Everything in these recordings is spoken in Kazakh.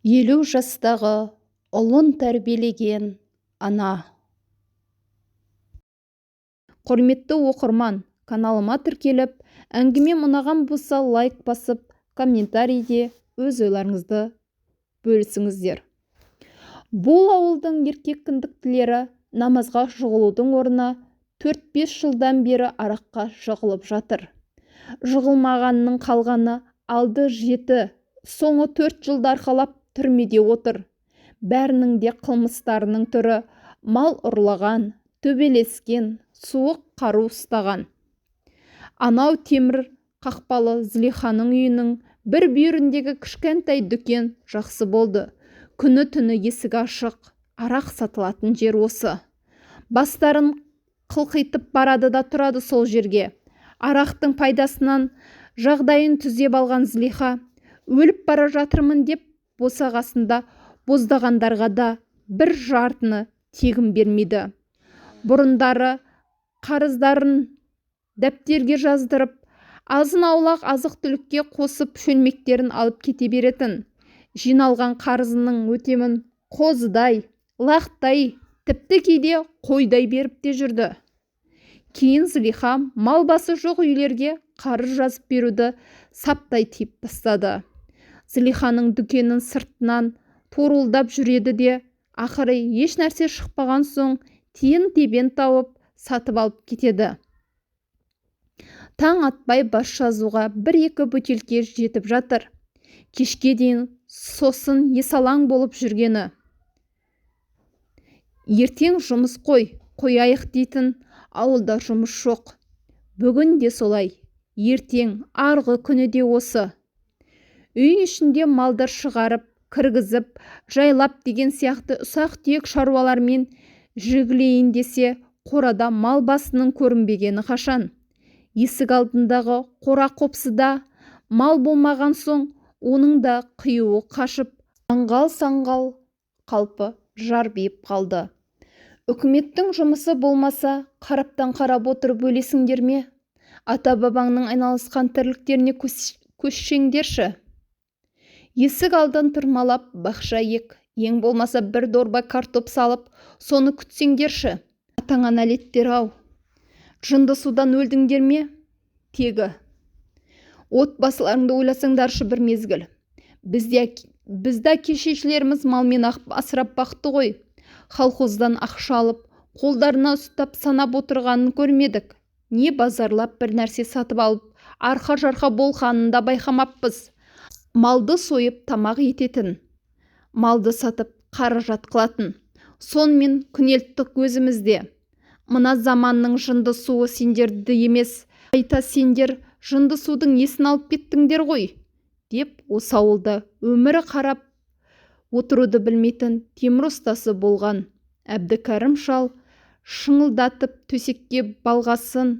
50 жастағы ұлын тәрбиелеген ана. Құрметті оқырман, каналыма тіркеліп, әңгімем ұнаған болса лайк басып, комментарийде өз ойларыңызды бөлісіңіздер. Бұл ауылдың еркек кіндіктілері намазға жығылудың орнына 4-5 жылдан бері араққа жығылып жатыр. Жығылмағанның қалғаны алды 7, соңы 4 жылдар арқалап түрмеде отыр. Бәрінің де қылмыстарының түрі мал ұрлаған, төбелескен, суық қару ұстаған. Анау темір қақпалы Злиханың үйінің бір бүйіріндегі кішкентай дүкен жақсы болды. Күні-түні есігі ашық, арақ сатылатын жер осы. Бастарын қылқитып барады да тұрады сол жерге. Арақтың пайдасынан жағдайын түзеп алған Злиха, өліп бара жатырмын деп босағасында боздағандарға да бір жартыны тегін бермейді. Бұрындары қарыздарын дәптерге жаздырып, азын-аулақ азық-түлікке қосып шөлмектерін алып кете беретін. Жиналған қарызының өтемін қозыдай, лақтай, тіпті кейде қойдай беріп те жүрді. Кейін Злиха мал басы жоқ үйлерге қарыз жазып беруді саптай тиіп тастады. Злиханың дүкенін сыртынан торуылдап жүреді де, ақыры еш нәрсе шықпаған соң тиын-тебен тауып сатып алып кетеді. Таң атпай бас жазуға 1-2 бөтелке жетіп жатыр. Кешке дейін сосын есалаң болып жүргені. Ертең жұмыс қояйық дейтін ауылда жұмыс жоқ. Бүгін де солай, ертең, арғы күні де осы. Үй ішінде малды шығарып, кіргізіп, жайлап деген сияқты ұсақ-түйек шаруалармен жігілейін десе, қорада мал басының көрінбегені қашан. Есік алдындағы қора қопсыда мал болмаған соң, оның да қиюы қашып, аңғал-саңғал қалпы жарбиып қалды. Үкіметтің жұмысы болмаса, қараптан қарап отырып өлесіңдер ме? Ата-бабаңның айналысқан тірліктеріне көшсеңдерші. Есік алдын тұрмалап бақша ек, ең болмаса бір дорба картоп салып, соны күтсеңдерші. Атаңа нәлеттер-ау. Жынды судан өлдіңдер ме? Тегі. Отбасыларыңды ойласаңдаршы бір мезгіл. Бізді кешешілеріміз малмен асырап бақты ғой. Колхоздан ақша алып, қолдарына ұстап санап отырғанын көрмедік. Не базарлап бір нәрсе сатып алып, арқа-жарқа болғанын да байқамаппыз. Малды сойып тамақ ететін, малды сатып қаражат қылатын. Сонымен күнелттік өзімізде. Мына заманның жынды суы сендерді емес, қайта сендер жынды судың несін алып кеттіңдер ғой, деп осы ауылда өмірі қарап отыруды білмейтін темір ұстасы болған Әбдікәрім шал шыңылдатып төсекке балғасын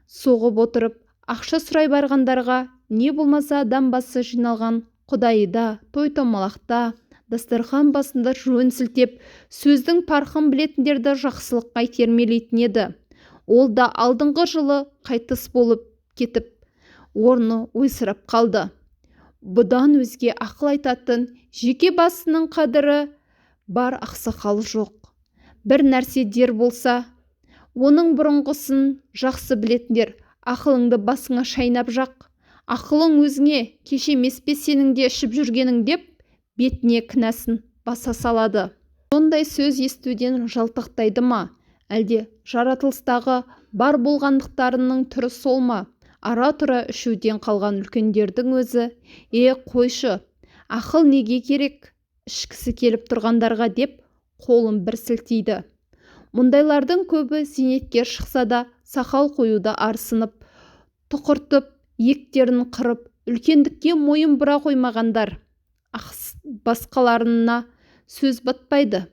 соғып отырып, ақша сұрай барғандарға, не болмаса адам басы жиналған құдайда, той-томалақта, дастархан басында жөн сілтеп, сөздің парқын білетіндерді жақсылыққа итермелейтін еді. Ол да алдыңғы жылы қайтыс болып кетіп, орны ойсырап қалды. Бұдан өзге ақыл айтатын жеке басының қадірі бар ақсақал жоқ. Бір нәрсе дер болса, оның бұрынғысын жақсы білетіндер, ақылыңды басыңа шайнап жақ. Ақылың өзіңе, кеше емес пе сенің де ішіп жүргенің деп, бетіне кінәсін баса салады. Сондай сөз естуден жалтақтайды ма? Әлде жаратылыстағы бар болғандықтарының түрі сол ма? Ара-тұра ішуден қалған үлкендердің өзі, қойшы, ақыл неге керек? Ішкісі келіп тұрғандарға деп қолын бір сілтейді. Мұндайлардың көбі зейнетке шықса да сақал қоюда арсынып, тұқыртып, ектерін қырып, үлкендікке мойын бұра қоймағандар. Басқаларына сөз батпайды.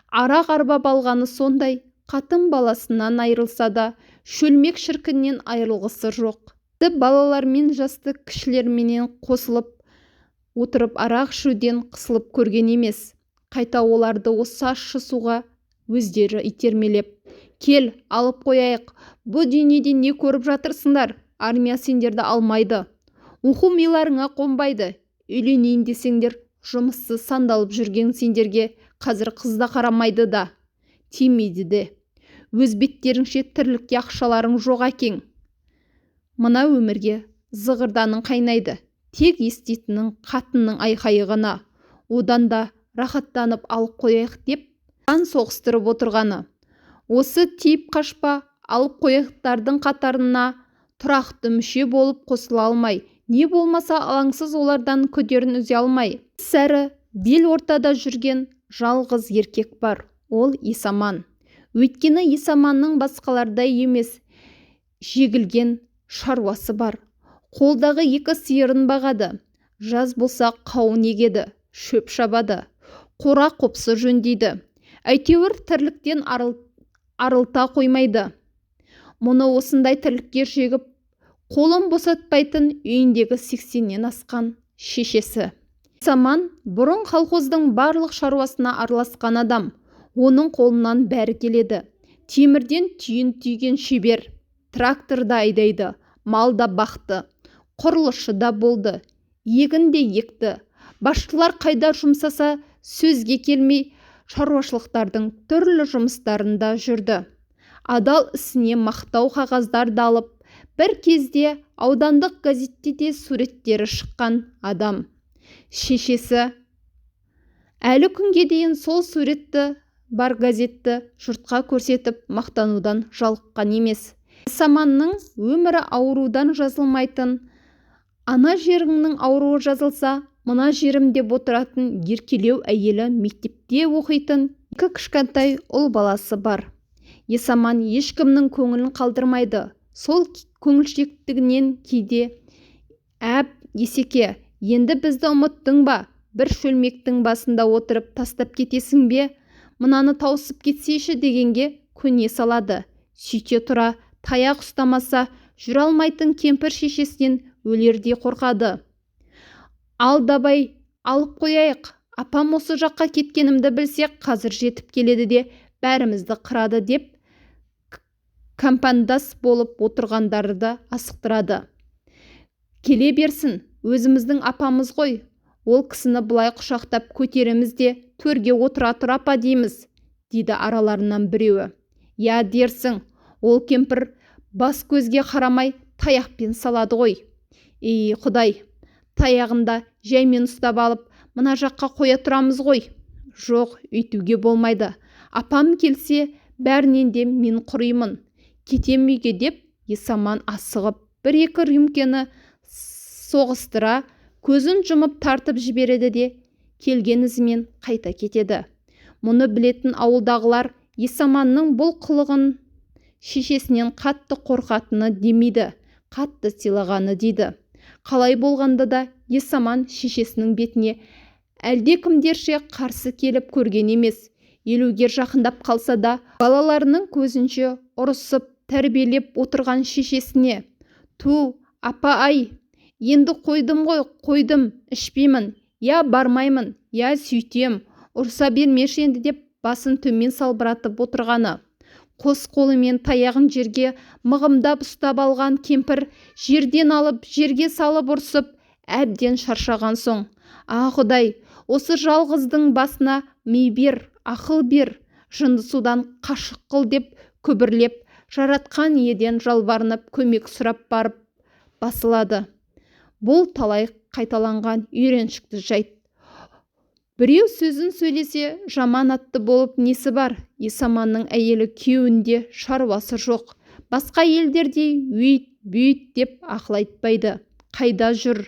Арақ арбап алғаны сондай, қатын баласынан айырылса да, шөлмек шіркіннен айырылғысы жоқ. Балалар мен жасты кішілерменен қосылып отырып арақ ішуден қысылып көрген емес. Қайта оларды осы ащы суға өздері итермелеп, кел, алып қояйық, бұл дүниеде не көріп жатырсыңдар? Армия сендерді алмайды. Оқу миларыңа қонбайды. Үйленейін десеңдер жұмыссыз сандалып жүрген сендерге қазір қыз да қарамайды да, тимейді де. Өз беттеріңше тірлікке ақшаларың жоқ әкең. Мына өмірге зығырданың қайнайды. Тек еститінің қатынның айқайы ғана. Одан да рахаттанып алып қояйық деп қан соғыстырып отырғаны. Осы тиіп қашпа алып қояқтардың қатарына тұрақты мүше болып қосыла алмай, не болмаса алаңсыз олардан күдерін үзе алмай, сәрі бел ортада жүрген жалғыз еркек бар. Ол Исаман. Өйткені Исаманның басқалардай емес, жегілген шаруасы бар. Қолдағы 2 сиырын бағады. Жаз болса қауын егеді, шөп шабады, қора қопсы жөндейді. Әйтеуір тірліктен арылта қоймайды. Мұны осындай тірлікке жегіп, қолын босатпайтын үйіндегі 80-нен асқан шешесі. Исаман бұрын колхоздың барлық шаруасына араласқан адам. Оның қолынан бәрі келеді. Темірден түйін түйген шебер, тракторда айдайды, малда бақты, құрылысшы да болды, егін де екті. Басшылар қайда жұмсаса сөзге келмей, шаруашылықтардың түрлі жұмыстарында жүрді. Адал ісіне мақтау қағаздарды алып, бір кезде аудандық газетте де суреттері шыққан адам. Шешесі әлі күнге дейін сол суретті бар газетті жұртқа көрсетіп мақтанудан жалыққан емес. Исаманның өмірі аурудан жазылмайтын, ана жеріңнің ауруы жазылса, мына жерім деп отыратын еркелеу әйелі мектепте оқитын 2 кішкентай ұл баласы бар. Исаман ешкімнің көңілін қалдырмайды. Сол көңілшектігінен кейде «Әп, Есеке, енді бізді ұмыттың ба? Бір шөлмектің басында отырып тастап кетесің бе? Мынаны тауысып кетсейші» дегенге көне салады. Сүйте тұра таяқ ұстамаса жүре алмайтын кемпір шешесінен өлердей қорқады. «Алдабай, алып қояйық. Апам осы жаққа кеткенімді білсе, қазір жетіп келеді де бәрімізді қырады» деп компандас болып отырғандарды асықтырады. «Келе берсін, өзіміздің апамыз ғой. Ол кісіні бұлай құшақтап көтереміз де төрге отыра тұр апа дейміз», дейді араларынан біреуі. «Я дерсің, ол кемпір бас көзге қарамай таяқпен салады ғой. Ей құдай, таяғында жаймен ұстап алып, мына жаққа қоя тұрамыз ғой». «Жоқ, үйтуге болмайды. Апам келсе, бәрінен де мен құраймын. Кетем үйге» деп Исаман асығып 1-2 рюмкені соғыстыра, көзін жұмып тартып жібереді де келген ізімен қайта кетеді. Мұны білетін ауылдағылар Исаманның бұл қылығын шешесінен қатты қорқатыны демейді, қатты сыйлағаны дейді. Қалай болғанда да Исаман шешесінің бетіне әлдекімдерше қарсы келіп көрген емес. Елуге жақындап қалса да, балаларының көзінше ұрысып тәрбиелеп отырған шешесіне «Ту, апа-ай, енді қойдым ғой, қойдым, ішпеймін, я бармаймын, я сүйтем, ұрса бермеші енді» деп басын төмен салбыратып отырғаны. Қос қолымен таяғын жерге мығымдап ұстап алған кемпір жерден алып жерге салып ұрсып әбден шаршаған соң «А Құдай, осы жалғыздың басына ми бер, ақыл бер, жындысудан қашық қыл» деп күбірлеп жаратқан иеден жалбарынып көмек сұрап барып басылады. Бұл талай қайталанған үйреншікті жайт. Біреу сөзін сөйлесе жаман атты болып несі бар? Исаманның әйелі күйеуінде шаруасы жоқ. Басқа елдердей өйт, бүйт деп ақыл айтпайды. Қайда жүр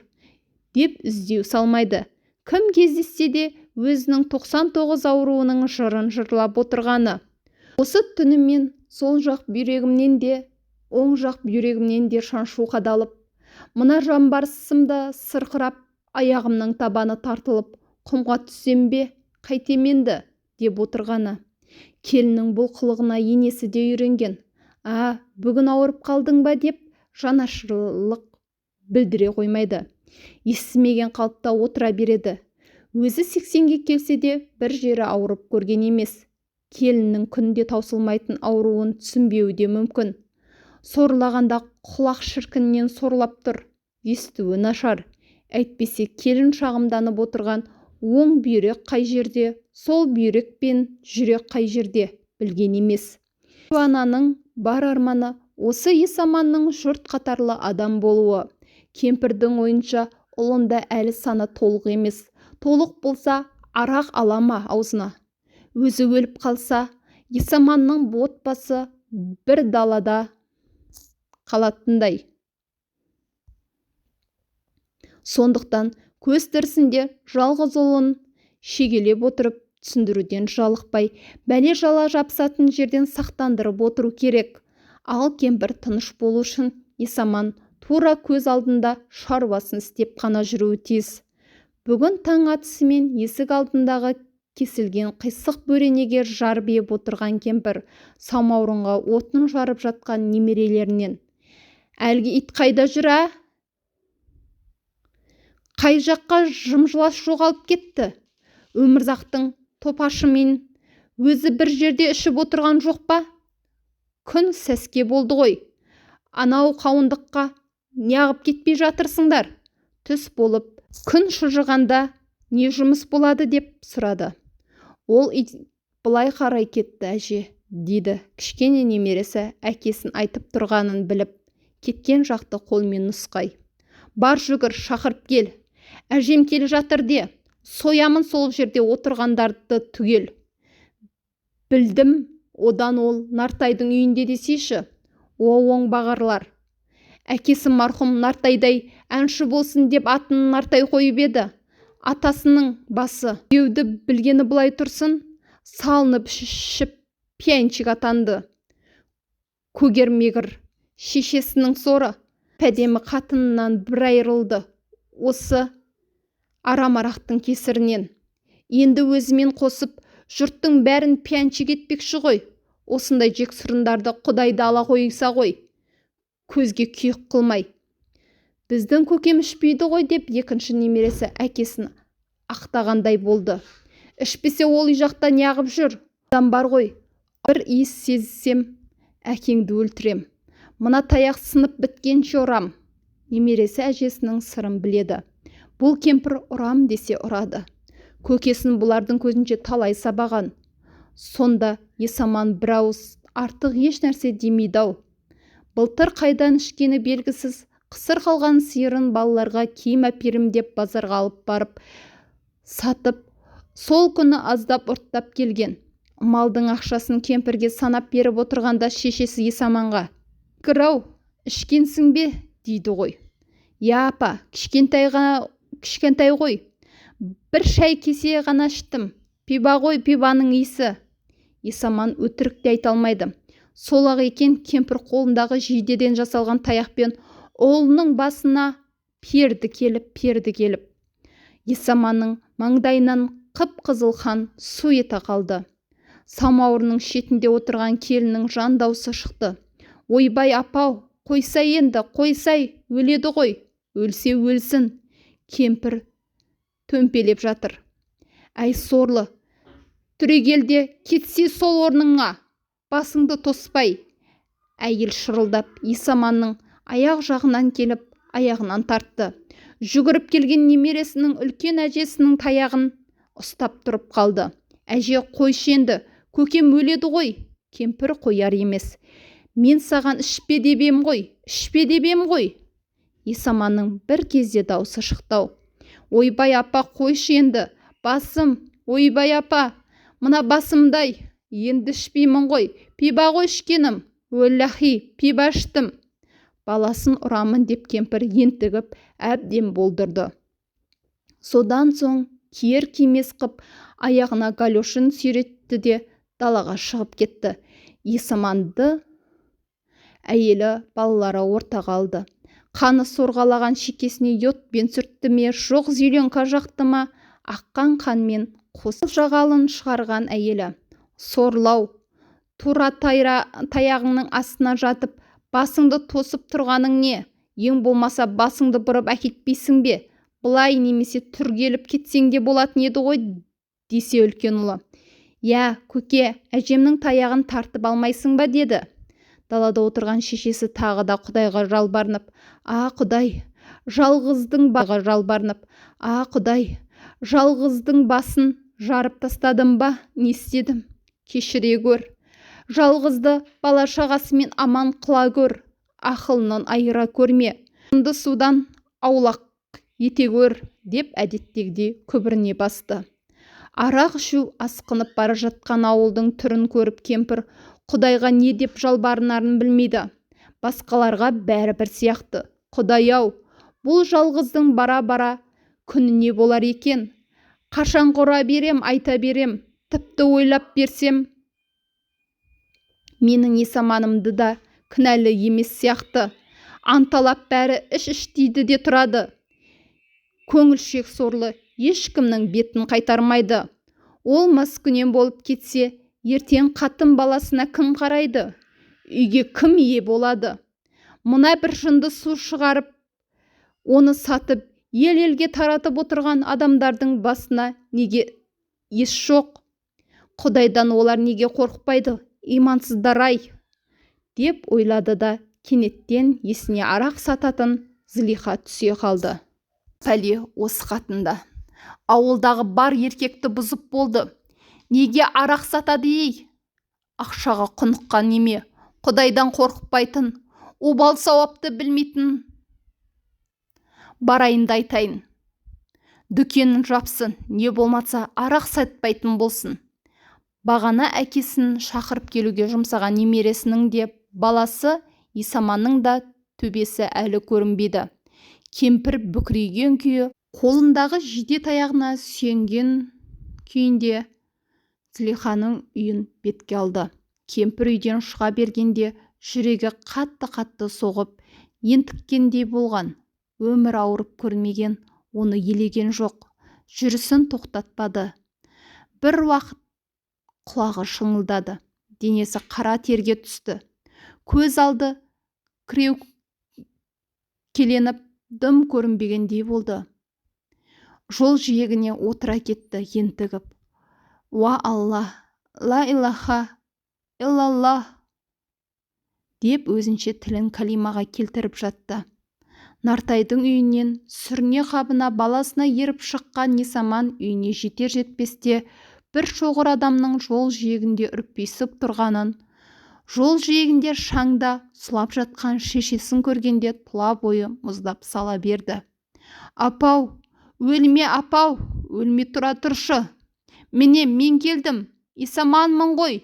деп іздеу салмайды. Кім кездессе де өзінің 99 ауруының жырын жырлап отырғаны. Осы түнімен сол жақ бүйрегімнен де, оң жақ бүйрегімнен де шаншу қадалып, мына жамбарсымда сырқырап, аяғымның табаны тартылып, құмға түссем бе, қайтеменді деп отырғаны. Келінің бұл қылығына енесі де үйренген. «А, бүгін ауырып қалдың ба?» деп жанашырлық білдіре қоймайды. Естімеген қалыпта отыра береді. Өзі 80-ге келсе де бір жері ауырып көрген емес. Келінің күнде таусылмайтын ауруын түсінбеуі де мүмкін. Сорлағанда құлақ шіркіннен сорлап тұр. Естуі нашар. Әйтпесе келін шағымданып отырған оң бүйрек қай жерде, сол бүйрек пен жүрек қай жерде білген емес. Ананың бар арманы осы Есаманның жұрт қатарлы адам болуы. Кемпірдің ойынша ұлында әлі саны толық емес. Толық болса арақ ала ма аузына? Өзі өліп қалса, Есаманның отбасы бір далада қалатындай. Сондықтан көз тірісінде жалғыз ұлын шегелеп отырып түсіндіруден жалықпай, бәле жала жапсатын жерден сақтандырып отыру керек. Ал кемпір тыныш болу үшін Есаман тура көз алдында шаруасын істеп қана жүруі тиіс. Бүгін таң атысымен есік алдындағы кесілген қисық бөренеге жар биіп отырған кемпір самаурынға отын жарып жатқан немерелерінен: «Әлгі ит қайда жүр, а? Қай жаққа жым-жылас жоғалып кетті? Өмірзақтың топашымен өзі бір жерде ішіп отырған жоқ па? Күн сәске болды ғой. Анау қауындыққа неғып кетпей жатырсыңдар? Түс болып, күн шыжығанда не жұмыс болады?» деп сұрады. «Ол ит былай қарай кетті, әже», дейді кішкене немересі әкесін айтып тұрғанын біліп, кеткен жақты қолмен нұсқай. «Бар жүгір, шақырып кел. Әжем келе жатыр де, соямын сол жерде отырғандарды түгел». «Білдім, одан ол Нартайдың үйінде десейші». «О, оңбағарлар. Әкесі марқұм Нартайдай әнші болсын деп атын Нартай қойып еді. Атасының басы деуді білгені былай тұрсын, салынып ішіп пиянчик атанды. Көгермегір шешесінің соры, пәдемі қатынынан бір айырылды осы арамарақтың кесірінен. Енді өзімен қосып жұрттың бәрін пиянчик етпекші ғой. Осындай жексұрындарды Құдайды ала қойса ғой, көзге күйік қылмай. Біздің көкем ішпейді ғой», деп екінші немересі әкесін ақтағандай болды. «Ішпесе ол үй жақта неғып жүр? Адам бар ғой. Бір иіс сезсем, әкеңді өлтірем. Мына таяқ сынып біткенше ұрам». Немересі әжесінің сырын біледі. Бұл кемпір ұрам десе ұрады. Көкесін бұлардың көзінше талай сабаған. Сонда Есаман бір ауыз артық еш нәрсе демейді-ау. Былтыр қайдан ішкені белгісіз қысыр қалған сиырын балаларға киім әперім деп базарға алып барып сатып, сол күні аздап ұрттап келген. Малдың ақшасын кемпірге санап беріп отырғанда шешесі Есаманға: «Кірау, ішкенсің бе?» дейді ғой. «Я апа, кішкентай ғой. Бір шай кесе ғана іштім. Пиба ғой, пибаның иісі». Есаман өтірік те айта алмайды. Сол-ақ екен, кемпір қолындағы жейдеден жасалған таяқпен ұлының басына перді келіп. Есаманның маңдайынан қып-қызыл қан су ете қалды. Самаурының шетінде отырған келіннің жан даусы шықты: «Ойбай апау, қойсай енді, қойсай, өледі ғой». «Өлсе өлсін», кемпір төмпелеп жатыр. «Әй сорлы, түрегелде, кетсе сол орныңа, басыңды тоспай». Әйел шырылдап Есаманның аяқ жағынан келіп, аяғынан тартты. Жүгіріп келген немересінің үлкен әжесінің таяғын ұстап тұрып қалды. «Әже, қойшы енді, көкем өледі ғой». Кемпір қояр емес. «Мен саған ішпе дебем ғой». Есаманның бір кезде даусы шықтау: «Ойбай апа, қойшы енді, басым, ойбай апа, мына басымдай, енді ішпеймін ғой, пиба ғой ішкенім, өллахи, пиба іштім». Баласын ұрамын деп кемпір ентігіп әбден болдырды. Содан соң киер кимес қып аяғына галошын сүйретті де далаға шығып кетті. Есаманды әйелі, балалары ортаға алды. Қаны сорғалаған шекесіне йодпен сүртті ме, жоқ зеленка жақты ма, аққан қанмен қосып жағалын шығарған әйелі: «Сорлау, тура таяғыңның астына жатып, басыңды тосып тұрғаның не? Ең болмаса басыңды бұрып әкетпейсің бе? Былай немесе түргеліп кетсең де болатын еді ғой», десе үлкен ұлы: «Я, көке, әжемнің таяғын тартып алмайсың ба?» деді. Далада отырған шешесі тағы да Құдайға жалбарынып: «А Құдай, жалғыздың баға жалбарынып, а Құдай, Жалғыздың басын жарып тастадым ба, не істедім? Кешіре гөр. Жалғызды бала-шағасымен аман қыла гөр. Ақылынан айыра көрме. Жынды судан аулақ ете гөр, деп әдеттегідей күбіріне басты. Арақ ішу асқынып бара жатқан ауылдың түрін көріп кемпір Құдайға не деп жалбарынарын білмейді. Басқаларға бәрі бір сияқты. Құдай-ау, бұл жалғыздың бара-бара күні не болар екен? Қашан құра берем, айта берем, тіпті ойлап берсем, менің есаманымды да кінәлі емес сияқты. Анталап бәрі іш дейді де тұрады. Көңілшек сорлы ешкімнің бетін қайтармайды. Ол маскүнем болып кетсе, ертең қатын баласына кім қарайды? Үйге кім ие болады? Мына бір жынды су шығарып, оны сатып, ел-елге таратып отырған адамдардың басына неге ес жоқ? Құдайдан олар неге қорықпайды? Имансыздар-ай, деп ойлады да кенеттен есіне арақ сататын Зылиха түсе қалды. Пәле осы қатында. Ауылдағы бар еркекті бұзып болды. Неге арақ сатады ей? Ақшаға құныққан неме, Құдайдан қорықпайтын, обал сауапты білмейтін. Барайын да айтайын. Дүкенін жапсын, не болмаса арақ сатпайтын болсын. Бағана әкесін шақырып келуге жұмсаған немересінің де баласы Исаманның да төбесі әлі көрінбейді. Кемпір бүкірейген күйі, қолындағы жиде таяғына сүйенген күйінде Зылиханың үйін бетке алды. Кемпір үйден шыға бергенде жүрегі қатты-қатты соғып, ентіккендей болған. Өмір ауырып көрмеген, оны елеген жоқ. Жүрісін тоқтатпады. Бір уақыт құлағы шыңылдады. Денесі қара терге түсті. Көз алды кіреу келеніп, дым көрінбегендей болды. Жол жиегіне отыра кетті ентігіп. Уа Алла, ла илаха иллаллах, деп өзінше тілін калимаға келтіріп жатты. Нартайдың үйінен сүріне қабына баласына еріп шыққан Исаман үйіне жетер-жетпесте бір шоғыр адамның жол жиегінде үрпейсіп тұрғанын, жол жиегінде шаңда сұлап жатқан шешесін көргенде тұла бойы мұздап сала берді. Апау, өлме апау, өлме тұра тұршы. Міне мен келдім, Исаманмын ғой,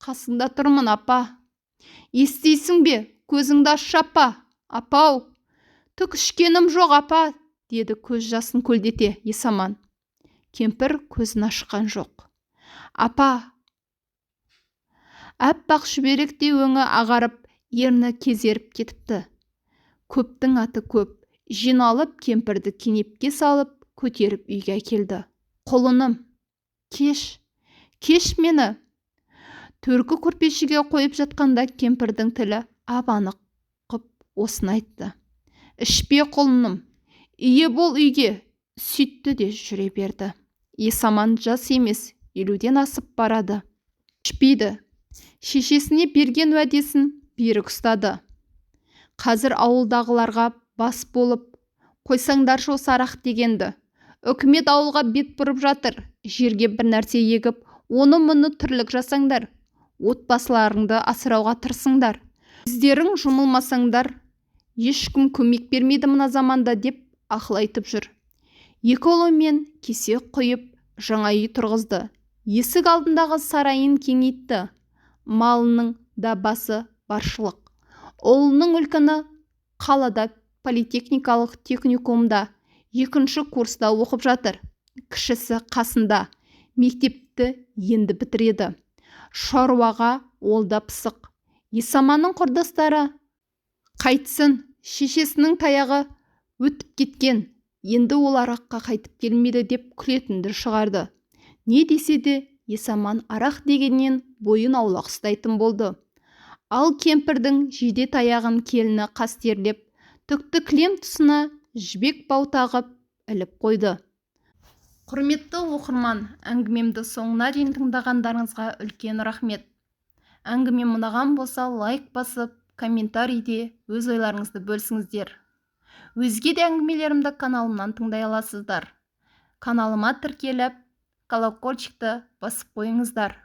қасында тұрмын апа. Естейсің бе, көзіңді ашшы апа. Апау, түк ішкенім жоқ апа, деді көз жасын көлдете Исаман. Кемпір көзін ашқан жоқ. Апа, әппақ шүберектей өңі ағарып, ерні кезеріп кетіпті. Көптің аты көп. Жиналып кемпірді кенепке салып, көтеріп үйге әкелді. Құлыным, кеш мені. Төргі көрпешеге қойып жатқанда кемпірдің тілі ап-анық қып осыны айтты. Ішпе құлыным, ие бол үйге, сөйтті де жүре берді. Исаман жас емес, 50-ден асып барады. Ішпейді. Шешесіне берген уәдесін берік ұстады. Қазір ауылдағыларға бас болып, қойсаңдаршы осы арақ дегенді. Үкімет ауылға бет бұрып жатыр. Жерге бір нәрсе егіп, оны-мұны тірлік жасаңдар. Отбасыларыңды асырауға тырысыңдар. Өздерің жұмылмасаңдар, ешкім көмек бермейді мына заманда, деп ақыл айтып жүр. Екі ұлымен кесе құйып, жаңа үй тұрғызды. Есік алдындағы сарайын кеңейтті. Малының да басы баршылық. Ұлының үлкені қалада политехникалық техникумда 2-ші курста оқып жатыр. Кішісі қасында, мектепті енді бітіреді. Шаруаға ол да пысық. Исаманның құрдастары қайтсын, шешесінің таяғы өтіп кеткен, енді ол араққа қайтып келмейді деп күлетінді шығарды. Не десе де Исаман арақ дегеннен бойын аулақ ұстайтын болды. Ал кемпірдің жиде таяғын келіні қастерлеп, түкті кілем тұсына жібек бау тағып іліп қойды. Құрметті оқырман, әңгімемді соңына дейін тыңдағандарыңызға үлкен рахмет. Әңгімем ұнаған болса, лайк басып, комментарийде өз ойларыңызды бөлісіңіздер. Өзге де әңгімелерімді каналымнан тыңдай аласыздар. каналыма тіркеліп колокольчикті басып қойыңыздар.